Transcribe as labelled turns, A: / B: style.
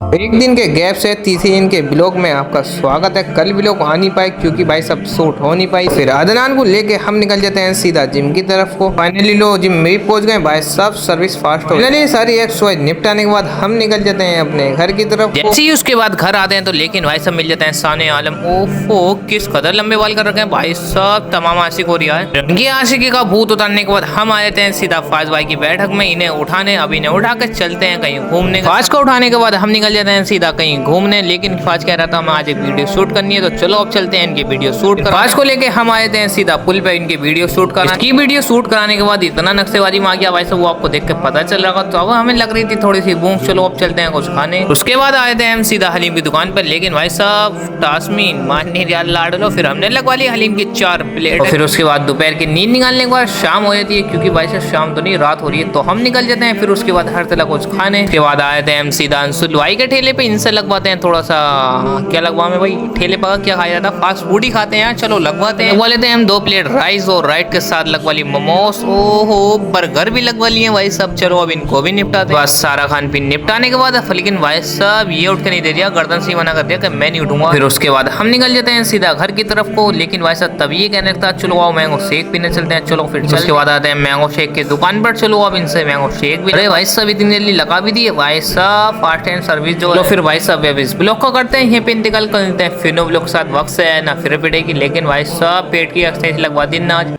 A: एक दिन के गैप से तीसरे दिन के ब्लॉग में आपका स्वागत है। कल ब्लॉग आ नहीं पाए क्योंकि भाई सब शूट हो नहीं पाई। फिर अदनान को लेके हम निकल जाते हैं सीधा जिम की तरफ को। फाइनली लो जिम में भी पहुंच गए भाई, सब सर्विस फास्ट हो गई। सारी एक्सरसाइज निपटाने के बाद हम निकल जाते हैं अपने घर की तरफ।
B: जैसे ही उसके बाद घर आते हैं तो लेकिन भाई सब मिल जाते हैं साने आलम। ओफो किस कदर लंबे बाल कर रखे हैं भाई, सब तमाम आशिक हो रहा है। इनकी आशिकी का भूत उतारने के बाद हम आ जाते हैं सीधा फाज भाई की बैठक में इन्हें उठाने। अब इन्हें उठा कर चलते हैं कहीं घूमने। फाज को उठाने के बाद हम निकल जाते हैं सीधा कहीं घूमने। लेकिन फाज कह रहा था मैं आज एक वीडियो शूट करनी है, तो चलो अब चलते हैं इनकी वीडियो शूट कर। फाज को लेके हम आए थे सीधा पुल पे इनकी वीडियो शूट करना। की वीडियो शूट कराने के बाद इतना नक्शेबाजी में आ गया भाई सब, वो आपको देख के पता चल रहा था। तो अब हमें लग रही थी थोड़ी सी भूख, चलो अब चलते हैं कुछ खाने। उसके बाद आए थे हम सीधा हलीम की दुकान पर। लेकिन भाई साहब टास्मीन मान नहीं रहा लाड़ लो। फिर हमने लगवा ली हलीम की 4 प्लेट। और फिर उसके बाद दोपहर की नींद निकालने के बाद शाम हो जाती है, क्योंकि भाई साहब शाम तो नहीं रात हो रही है, तो हम निकल जाते हैं फिर उसके बाद हर तरह कुछ खाने। उसके बाद आए थे हम सीधा अंशुल भाई के ठेले पे, इनसे लगवाते हैं थोड़ा सा। क्या लगवा में भाई, ठेले पर क्या खाया जाता, फास्ट फूड ही खाते हैं, चलो लगवाते हैं। लगवा लेते हैं हम 2 प्लेट राइस और राइट के साथ लगवा ली मोमोज। ओहो बर्गर भी लगवा लिए भाई सब। चलो अब इनको भी निपटाते हैं। बस सारा खान पीन निपटाने के बाद लेकिन भाई साहब ये उठ के नहीं दे दिया, गर्दन से मना कर दिया कि मैं नहीं उठूंगा। फिर उसके बाद हम निकल जाते हैं सीधा घर की तरफ को। लेकिन भाई साहब तभी ये कहने लगता चलो आओ मैंगो शेक पीने चलते हैं। चलो फिर उसके बाद आते हैं मैंगो शेक की दुकान पर। चलो अब इनसे मैंगो शेक भी। अरे भाई साहब इतनी जल्दी लगा भी दिए भाई साहब, फास्ट एंड सर्विस जो। फिर भाई साहब इस ब्लॉग को करते हैं यहीं पे इंतकाल कर लेते हैं। फिर नो ब्लॉग के साथ वक्त से है ना फिर पिटेगी। लेकिन भाई साहब पेट की एक्सरसाइज लगवा दी ना आज।